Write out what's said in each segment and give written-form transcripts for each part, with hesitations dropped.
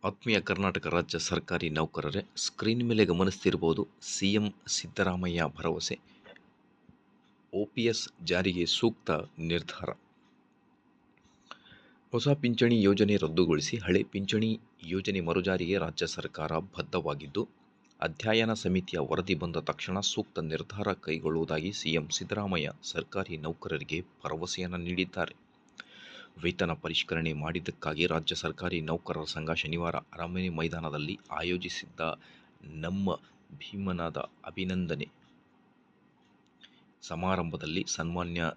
ಆತ್ಮೀಯ ಕರ್ನಾಟಕ ರಾಜ್ಯ ಸರ್ಕಾರಿ ನೌಕರರೇ, ಸ್ಕ್ರೀನ್ ಮೇಲೆ ಗಮನಿಸ್ತಿರ್ಬೋದು ಸಿಎಂ ಸಿದ್ದರಾಮಯ್ಯ ಭರವಸೆ, OPS ಜಾರಿಗೆ ಸೂಕ್ತ ನಿರ್ಧಾರ. ಹೊಸ ಪಿಂಚಣಿ ಯೋಜನೆ ರದ್ದುಗೊಳಿಸಿ ಹಳೆ ಪಿಂಚಣಿ ಯೋಜನೆ ಮರುಜಾರಿಗೆ ರಾಜ್ಯ ಸರ್ಕಾರ ಬದ್ಧವಾಗಿದ್ದು, ಅಧ್ಯಯನ ಸಮಿತಿಯ ವರದಿ ಬಂದ ತಕ್ಷಣ ಸೂಕ್ತ ನಿರ್ಧಾರ ಕೈಗೊಳ್ಳುವುದಾಗಿ ಸಿಎಂ ಸಿದ್ದರಾಮಯ್ಯ ಸರ್ಕಾರಿ ನೌಕರರಿಗೆ ಭರವಸೆಯನ್ನು ನೀಡಿದ್ದಾರೆ. ವೇತನ ಪರಿಷ್ಕರಣೆ ಮಾಡಿದ್ದಕ್ಕಾಗಿ ರಾಜ್ಯ ಸರ್ಕಾರಿ ನೌಕರರ ಸಂಘ ಶನಿವಾರ ಅರಮನೆ ಮೈದಾನದಲ್ಲಿ ಆಯೋಜಿಸಿದ್ದ ನಮ್ಮ ಭೀಮನದ ಅಭಿನಂದನೆ ಸಮಾರಂಭದಲ್ಲಿ ಸನ್ಮಾನ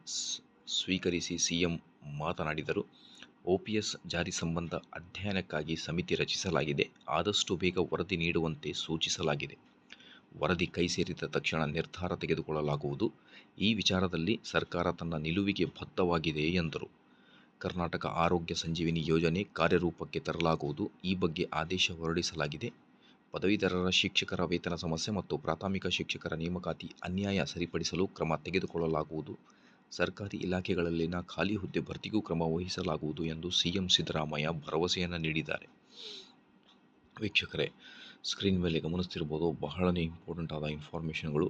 ಸ್ವೀಕರಿಸಿ ಸಿಎಂ ಮಾತನಾಡಿದರು. OPS ಜಾರಿ ಸಂಬಂಧ ಅಧ್ಯಯನಕ್ಕಾಗಿ ಸಮಿತಿ ರಚಿಸಲಾಗಿದೆ. ಆದಷ್ಟು ಬೇಗ ವರದಿ ನೀಡುವಂತೆ ಸೂಚಿಸಲಾಗಿದೆ. ವರದಿ ಕೈ ಸೇರಿದ ತಕ್ಷಣ ನಿರ್ಧಾರ ತೆಗೆದುಕೊಳ್ಳಲಾಗುವುದು. ಈ ವಿಚಾರದಲ್ಲಿ ಸರ್ಕಾರ ತನ್ನ ನಿಲುವಿಗೆ ಬದ್ಧವಾಗಿದೆ ಎಂದರು. ಕರ್ನಾಟಕ ಆರೋಗ್ಯ ಸಂಜೀವಿನಿ ಯೋಜನೆ ಕಾರ್ಯರೂಪಕ್ಕೆ ತರಲಾಗುವುದು. ಈ ಬಗ್ಗೆ ಆದೇಶ ಹೊರಡಿಸಲಾಗಿದೆ. ಪದವೀಧರ ಶಿಕ್ಷಕರ ವೇತನ ಸಮಸ್ಯೆ ಮತ್ತು ಪ್ರಾಥಮಿಕ ಶಿಕ್ಷಕರ ನೇಮಕಾತಿ ಅನ್ಯಾಯ ಸರಿಪಡಿಸಲು ಕ್ರಮ ತೆಗೆದುಕೊಳ್ಳಲಾಗುವುದು. ಸರ್ಕಾರಿ ಇಲಾಖೆಗಳಲ್ಲಿನ ಖಾಲಿ ಹುದ್ದೆ ಭರ್ತಿಗೂ ಕ್ರಮ ವಹಿಸಲಾಗುವುದು ಎಂದು ಸಿಎಂ ಸಿದ್ದರಾಮಯ್ಯ ಭರವಸೆಯನ್ನು ನೀಡಿದ್ದಾರೆ. ವೀಕ್ಷಕರೇ, ಸ್ಕ್ರೀನ್ ಮೇಲೆ ಗಮನಿಸ್ತಿರ್ಬೋದು ಬಹಳನೇ ಇಂಪಾರ್ಟೆಂಟ್ ಆದ ಇನ್ಫಾರ್ಮೇಷನ್ಗಳು.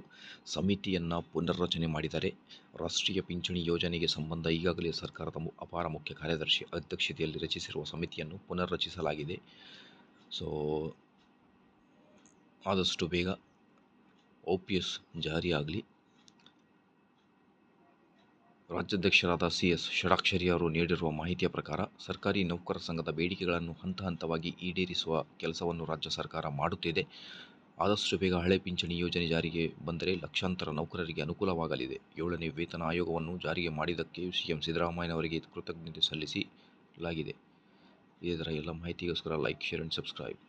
ಸಮಿತಿಯನ್ನು ಪುನರ್ರಚನೆ ಮಾಡಿದ್ದಾರೆ. ರಾಷ್ಟ್ರೀಯ ಪಿಂಚಣಿ ಯೋಜನೆಗೆ ಸಂಬಂಧ ಈಗಾಗಲೇ ಸರ್ಕಾರದ ಅಪಾರ ಮುಖ್ಯ ಕಾರ್ಯದರ್ಶಿ ಅಧ್ಯಕ್ಷತೆಯಲ್ಲಿ ರಚಿಸಿರುವ ಸಮಿತಿಯನ್ನು ಪುನರ್ರಚಿಸಲಾಗಿದೆ. ಸೊ ಆದಷ್ಟು ಬೇಗ OPS ಜಾರಿಯಾಗಲಿ. ರಾಜ್ಯಾಧ್ಯಕ್ಷರಾದ CS ಷಡಾಕ್ಷರಿ ಅವರು ನೀಡಿರುವ ಮಾಹಿತಿಯ ಪ್ರಕಾರ ಸರ್ಕಾರಿ ನೌಕರರ ಸಂಘದ ಬೇಡಿಕೆಗಳನ್ನು ಹಂತ ಹಂತವಾಗಿ ಈಡೇರಿಸುವ ಕೆಲಸವನ್ನು ರಾಜ್ಯ ಸರ್ಕಾರ ಮಾಡುತ್ತಿದೆ. ಆದಷ್ಟು ಬೇಗ ಹಳೆ ಪಿಂಚಣಿ ಯೋಜನೆ ಜಾರಿಗೆ ಬಂದರೆ ಲಕ್ಷಾಂತರ ನೌಕರರಿಗೆ ಅನುಕೂಲವಾಗಲಿದೆ. 7ನೇ ವೇತನ ಆಯೋಗವನ್ನು ಜಾರಿಗೆ ಮಾಡಿದ್ದಕ್ಕೆ ಸಿಎಂ ಸಿದ್ದರಾಮಯ್ಯನವರಿಗೆ ಕೃತಜ್ಞತೆ ಸಲ್ಲಿಸಲಾಗಿದೆ. ಇದೇ ಥರ ಎಲ್ಲ ಮಾಹಿತಿಗೋಸ್ಕರ ಲೈಕ್, ಶೇರ್ ಆ್ಯಂಡ್ ಸಬ್ಸ್ಕ್ರೈಬ್.